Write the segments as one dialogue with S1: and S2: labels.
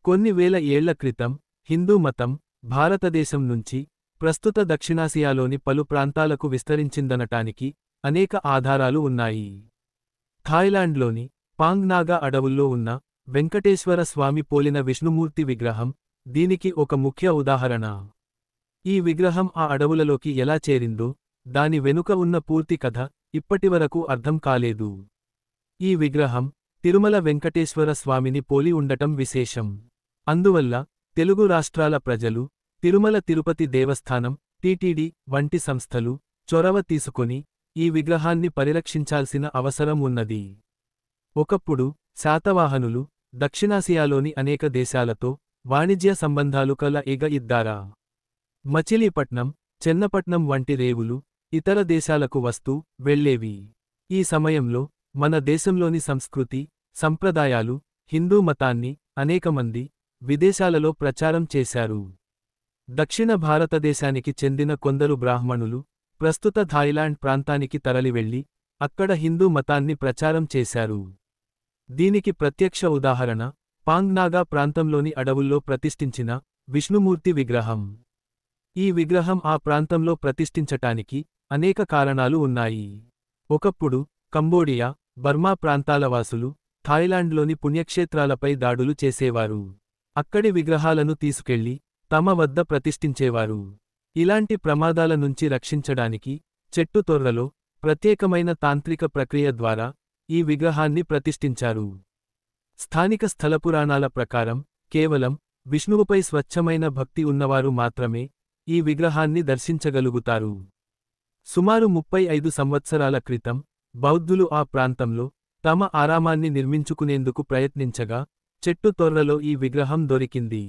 S1: కొన్ని వేల ఏళ్ల క్రితం హిందూ మతం భారతదేశం నుంచి ప్రస్తుత దక్షిణాసియాలోని పలు ప్రాంతాలకు విస్తరించిందనటానికి అనేక ఆధారాలు ఉన్నాయి. థాయిలాండ్లోని పాంగ్ నాగా అడవుల్లో ఉన్న వెంకటేశ్వర స్వామి పోలిన విష్ణుమూర్తి విగ్రహం దీనికి ఒక ముఖ్య ఉదాహరణ. ఈ విగ్రహం ఆ అడవులలోకి ఎలా చేరిందో, దాని వెనుక ఉన్న పూర్తి కథ ఇప్పటివరకు అర్థం కాలేదు. ఈ విగ్రహం తిరుమల వెంకటేశ్వర స్వామిని పోలి ఉండటం విశేషం. అందువల్ల తెలుగు రాష్ట్రాల ప్రజలు తిరుమల తిరుపతి దేవస్థానం టీటీడీ వంటి సంస్థలు చొరవ తీసుకొని ఈ విగ్రహాన్ని పరిరక్షించాల్సిన అవసరం ఉన్నది. ఒకప్పుడు శాతవాహనులు దక్షిణాసియాలోని అనేక దేశాలతో వాణిజ్య సంబంధాలు కల ఇద్దారా. మచిలీపట్నం, చెన్నపట్నం వంటి రేవులు ఇతర దేశాలకు వస్తూ వెళ్లేవి. ఈ సమయంలో మన దేశంలోని సంస్కృతి, సంప్రదాయాలు, హిందూ మతాన్ని అనేకమంది విదేశాలలో ప్రచారం చేశారు. దక్షిణ భారతదేశానికి చెందిన కొందరు బ్రాహ్మణులు ప్రస్తుత థాయిలాండ్ ప్రాంతానికి తరలివెళ్లి అక్కడ హిందూ మతాన్ని ప్రచారం చేశారు. దీనికి ప్రత్యక్ష ఉదాహరణ పాంగ్ నాగా ప్రాంతంలోని అడవుల్లో ప్రతిష్ఠించిన విష్ణుమూర్తి విగ్రహం. ఈ విగ్రహం ఆ ప్రాంతంలో ప్రతిష్ఠించటానికి అనేక కారణాలు ఉన్నాయి. ఒకప్పుడు కంబోడియా, బర్మా ప్రాంతాల వాసులు థాయిలాండ్లోని పుణ్యక్షేత్రాలపై దాడులు చేసేవారు. అక్కడి విగ్రహాలను తీసుకెళ్లి తమ వద్ద ప్రతిష్ఠించేవారు. ఇలాంటి ప్రమాదాల నుంచి రక్షించడానికి చెట్టు తొర్రలో ప్రత్యేకమైన తాంత్రిక ప్రక్రియ ద్వారా ఈ విగ్రహాన్ని ప్రతిష్ఠించారు. స్థానిక స్థలపురాణాల ప్రకారం కేవలం విష్ణువుపై స్వచ్ఛమైన భక్తి ఉన్నవారు మాత్రమే ఈ విగ్రహాన్ని దర్శించగలుగుతారు. సుమారు 35 సంవత్సరాల క్రితం బౌద్ధులు ఆ ప్రాంతంలో తమ ఆరామాన్ని నిర్మించుకునేందుకు ప్రయత్నించగా చెట్టు తొర్రలో ఈ విగ్రహం దొరికింది.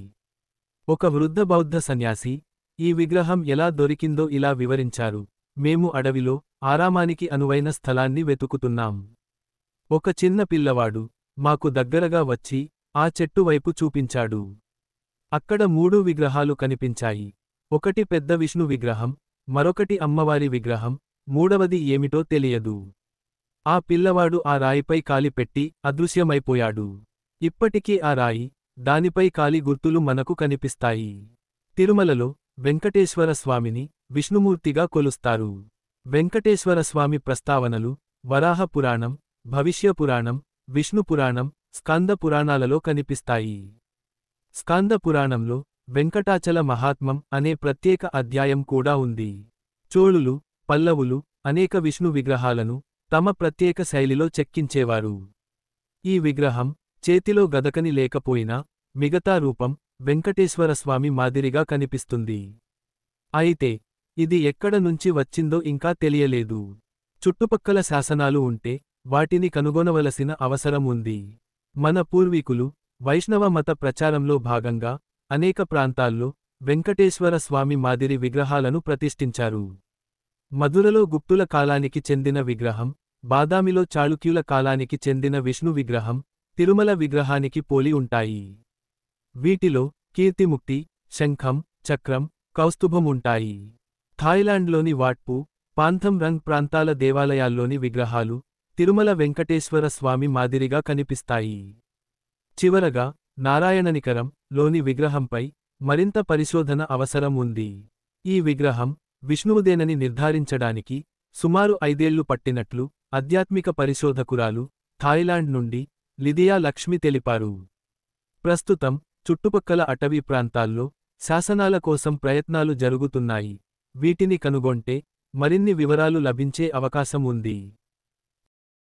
S1: ఒక వృద్ధ బౌద్ధ సన్యాసి ఈ విగ్రహం ఎలా దొరికిందో ఇలా వివరించారు: మేము అడవిలో ఆరామానికి అనువైన స్థలాన్ని వెతుకుతున్నాం. ఒక చిన్న పిల్లవాడు మాకు దగ్గరగా వచ్చి ఆ చెట్టు వైపు చూపించాడు. అక్కడ 3 విగ్రహాలు కనిపించాయి. ఒకటి పెద్ద విష్ణు విగ్రహం, మరొకటి అమ్మవారి విగ్రహం, మూడవది ఏమిటో తెలియదు. ఆ పిల్లవాడు ఆ రాయిపై కాలి పెట్టి అదృశ్యమైపోయాడు. ఇప్పటికీ ఆ రాయి, దానిపై కాలి గుర్తులు మనకు కనిపిస్తాయి. తిరుమలలో వెంకటేశ్వర స్వామిని విష్ణుమూర్తిగా కొలుస్తారు. వెంకటేశ్వర స్వామి ప్రస్తావనలు వరాహ పురాణం, భవిష్య పురాణం, విష్ణు పురాణం, స్కంద పురాణాలలో కనిపిస్తాయి. స్కంద పురాణంలో వెంకటాచల మహాత్మ్యం అనే ప్రత్యేక అధ్యాయం కూడా ఉంది. చోళులు, పల్లవులు అనేక విష్ణు విగ్రహాలను తమ ప్రత్యేక శైలిలో చెక్కించేవారు. ఈ విగ్రహం చేతిలో గదకని లేకపోయినా మిగతా రూపం వెంకటేశ్వర స్వామి మాదిరిగా కనిపిస్తుంది. అయితే ఇది ఎక్కడ నుంచి వచ్చిందో ఇంకా తెలియలేదు. చుట్టుపక్కల శాసనాలు ఉంటే వాటిని కనుగొనవలసిన అవసరం ఉంది. మన పూర్వీకులు వైష్ణవ మత ప్రచారంలో భాగంగా అనేక ప్రాంతాల్లో వెంకటేశ్వర స్వామి మాదిరి విగ్రహాలను ప్రతిష్ఠించారు. మధురలో గుప్తుల కాలానికి చెందిన విగ్రహం, బాదామిలో చాళుక్యుల కాలానికి చెందిన విష్ణు విగ్రహం తిరుమల విగ్రహానికి పోలి ఉంటాయి. వీటిలో కీర్తిముక్తి, శంఖం, చక్రం, కౌస్తుభం ఉంటాయి. థాయిలాండ్లోని వాట్పు, పాంథం రంగ్ ప్రాంతాల దేవాలయాల్లోని విగ్రహాలు తిరుమల వెంకటేశ్వర స్వామి మాదిరిగా కనిపిస్తాయి. చివరగా నారాయణనికరం లోని విగ్రహంపై మరింత పరిశోధన అవసరం ఉంది. ఈ విగ్రహం విష్ణువుదేనని నిర్ధారించడానికి సుమారు 5 ఏళ్లు పట్టినట్లు ఆధ్యాత్మిక పరిశోధకురాలు థాయిలాండ్ నుండి లిదియా లక్ష్మి తెలిపారు. ప్రస్తుతం చుట్టుపక్కల అటవీ ప్రాంతాల్లో శాసనాల కోసం ప్రయత్నాలు జరుగుతున్నాయి. వీటిని కనుగొంటే మరిన్ని వివరాలు లభించే అవకాశం ఉంది.